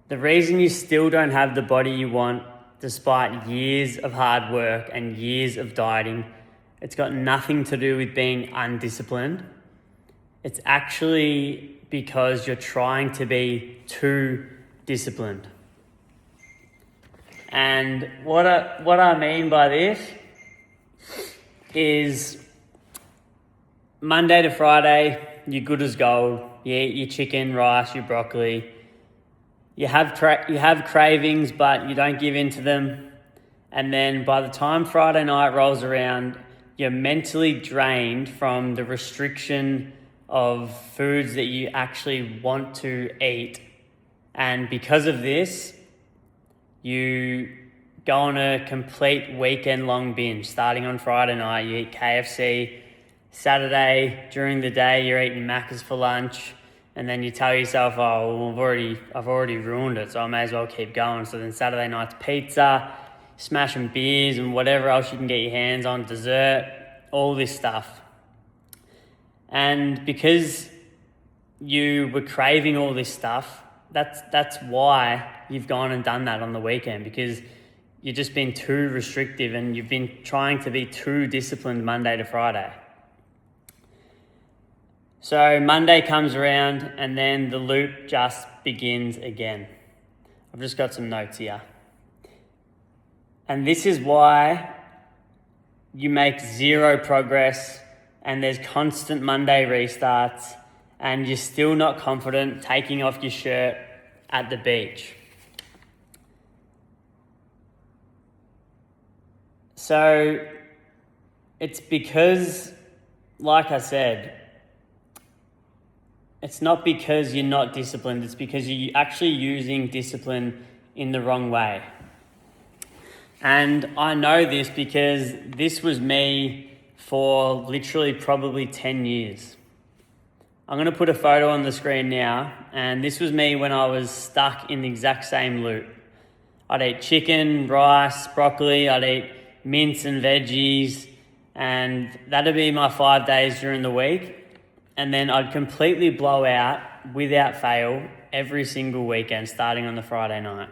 The reason you still don't have the body you want, despite years of hard work and years of dieting, it's got nothing to do with being undisciplined. It's actually because you're trying to be too disciplined. And what I mean by this is Monday to Friday, you're good as gold. You eat your chicken, rice, your broccoli. You have cravings, but you don't give in to them. And then by the time Friday night rolls around, you're mentally drained from the restriction of foods that you actually want to eat. And because of this, you go on a complete weekend-long binge. Starting on Friday night, you eat KFC. Saturday, during the day, you're eating Macca's for lunch. And then you tell yourself, oh, well, I've already ruined it, so I may as well keep going. So then Saturday night's pizza, smashing beers and whatever else you can get your hands on, dessert, all this stuff. And because you were craving all this stuff, that's why you've gone and done that on the weekend, because you've just been too restrictive and you've been trying to be too disciplined Monday to Friday. So Monday comes around and then the loop just begins again. I've just got some notes here. And this is why you make zero progress and there's constant Monday restarts and you're still not confident taking off your shirt at the beach. So it's because, like I said, it's not because you're not disciplined, it's because you're actually using discipline in the wrong way. And I know this because this was me for literally probably 10 years. I'm going to put a photo on the screen now, and this was me when I was stuck in the exact same loop. I'd eat chicken, rice, broccoli, I'd eat mince and veggies, and that'd be my 5 days during the week. And then I'd completely blow out without fail every single weekend, starting on the Friday night.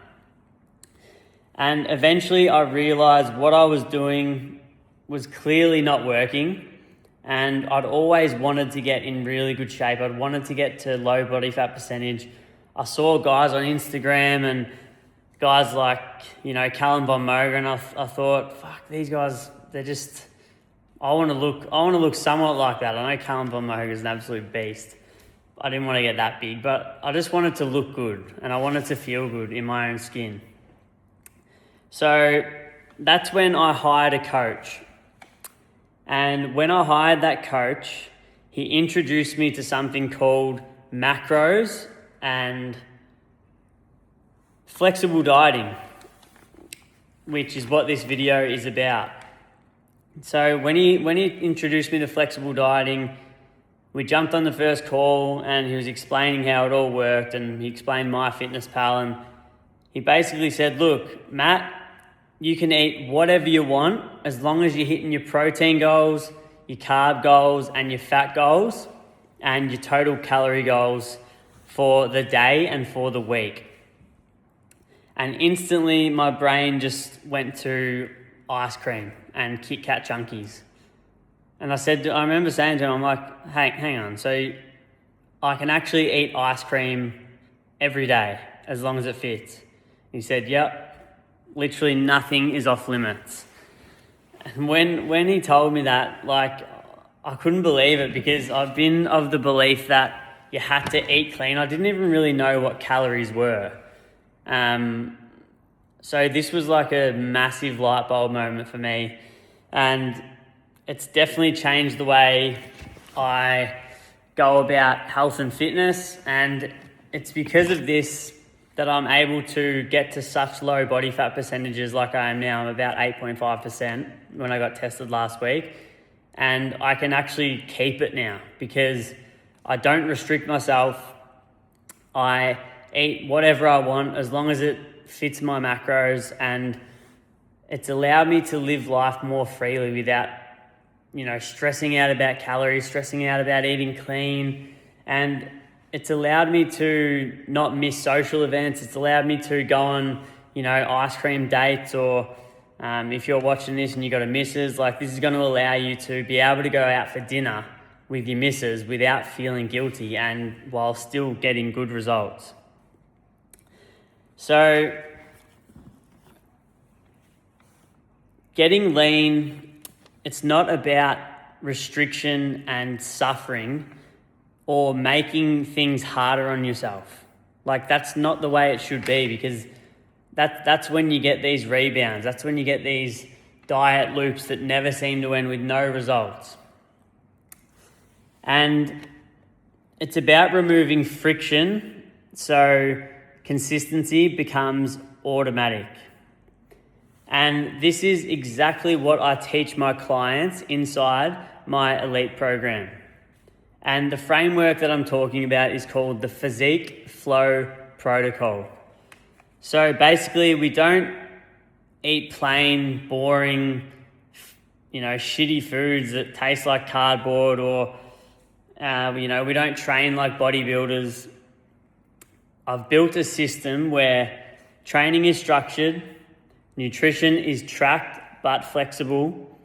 And eventually I realized what I was doing was clearly not working. And I'd always wanted to get in really good shape. I'd wanted to get to low body fat percentage. I saw guys on Instagram and guys like, Callum Von Moger, and I thought, fuck, these guys, they're just... I want to look somewhat like that. I know Callum Von Moger is an absolute beast. I didn't want to get that big, but I just wanted to look good and I wanted to feel good in my own skin. So that's when I hired a coach. And when I hired that coach, he introduced me to something called macros and flexible dieting, which is what this video is about. So when he introduced me to flexible dieting, we jumped on the first call and he was explaining how it all worked, and he explained MyFitnessPal, and he basically said, look, Matt, you can eat whatever you want as long as you're hitting your protein goals, your carb goals and your fat goals and your total calorie goals for the day and for the week. And instantly my brain just went to ice cream and Kit Kat Chunkies. And I remember saying to him, I'm like, hey, hang on. So I can actually eat ice cream every day as long as it fits. He said, yep, literally nothing is off limits. And when he told me that, I couldn't believe it, because I've been of the belief that you had to eat clean. I didn't even really know what calories were. So this was like a massive light bulb moment for me, and it's definitely changed the way I go about health and fitness, and it's because of this that I'm able to get to such low body fat percentages like I am now. I'm about 8.5% when I got tested last week, and I can actually keep it now because I don't restrict myself. I eat whatever I want as long as it fits my macros, and it's allowed me to live life more freely without, stressing out about calories, stressing out about eating clean. And it's allowed me to not miss social events. It's allowed me to go on, ice cream dates, or if you're watching this and you got a missus, like, this is going to allow you to be able to go out for dinner with your missus without feeling guilty and while still getting good results. So getting lean, it's not about restriction and suffering or making things harder on yourself. Like, that's not the way it should be, because that's when you get these rebounds. That's when you get these diet loops that never seem to end with no results. And it's about removing friction so consistency becomes automatic. And this is exactly what I teach my clients inside my elite program. And the framework that I'm talking about is called the Physique Flow Protocol. So basically, we don't eat plain, boring, shitty foods that taste like cardboard, or, we don't train like bodybuilders. I've built a system where training is structured, nutrition is tracked but flexible,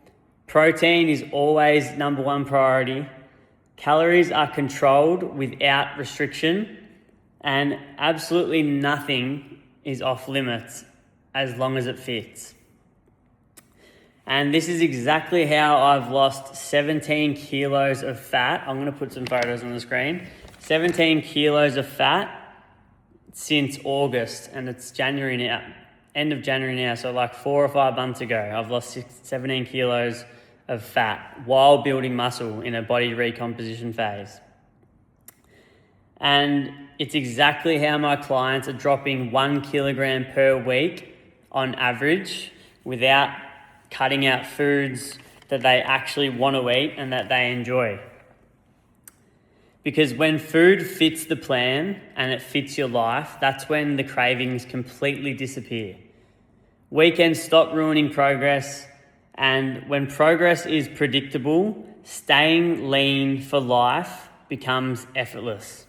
protein is always number one priority, calories are controlled without restriction, and absolutely nothing is off limits as long as it fits. And this is exactly how I've lost 17 kilos of fat. I'm going to put some photos on the screen. 17 kilos of fat since August, and it's January now, end of January now, so like 4 or 5 months ago, I've lost 17 kilos of fat while building muscle in a body recomposition phase. And it's exactly how my clients are dropping 1 kilogram per week on average without cutting out foods that they actually want to eat and that they enjoy. Because when food fits the plan and it fits your life, that's when the cravings completely disappear. Weekends stop ruining progress, and when progress is predictable, staying lean for life becomes effortless.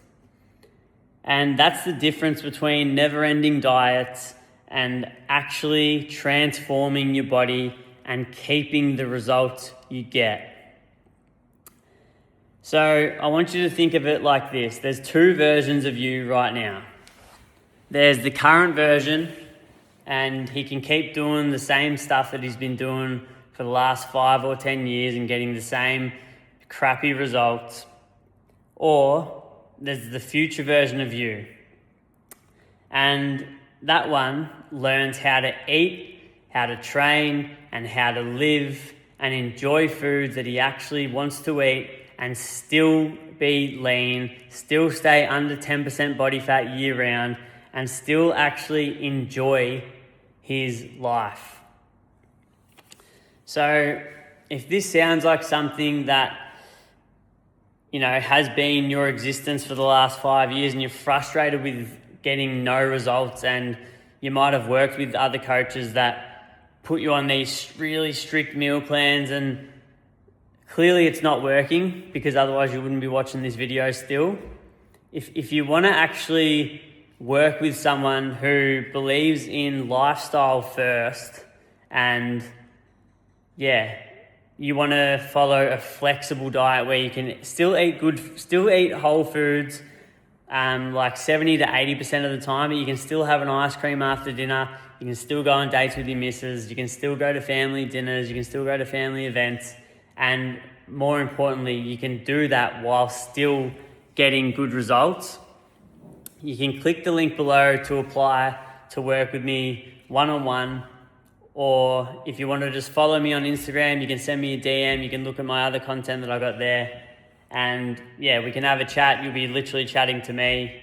And that's the difference between never-ending diets and actually transforming your body and keeping the results you get. So I want you to think of it like this. There's 2 versions of you right now. There's the current version, and he can keep doing the same stuff that he's been doing for the last 5 or 10 years and getting the same crappy results. Or there's the future version of you. And that one learns how to eat, how to train, and how to live and enjoy foods that he actually wants to eat and still be lean, still stay under 10% body fat year round, and still actually enjoy his life. So if this sounds like something that has been your existence for the last 5 years and you're frustrated with getting no results, and you might have worked with other coaches that put you on these really strict meal plans, and clearly it's not working, because otherwise you wouldn't be watching this video still. If you want to actually work with someone who believes in lifestyle first, and you want to follow a flexible diet where you can still eat whole foods, like 70 to 80% of the time, but you can still have an ice cream after dinner, you can still go on dates with your missus, you can still go to family dinners, you can still go to family events, and more importantly, you can do that while still getting good results. You can click the link below to apply to work with me one-on-one. Or if you want to just follow me on Instagram, you can send me a DM, you can look at my other content that I got there. And we can have a chat. You'll be literally chatting to me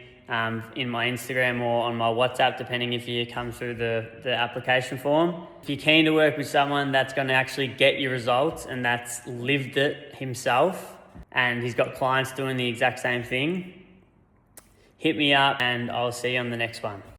in my Instagram or on my WhatsApp, depending if you come through the application form. If you're keen to work with someone that's going to actually get you results and that's lived it himself, and he's got clients doing the exact same thing, hit me up and I'll see you on the next one.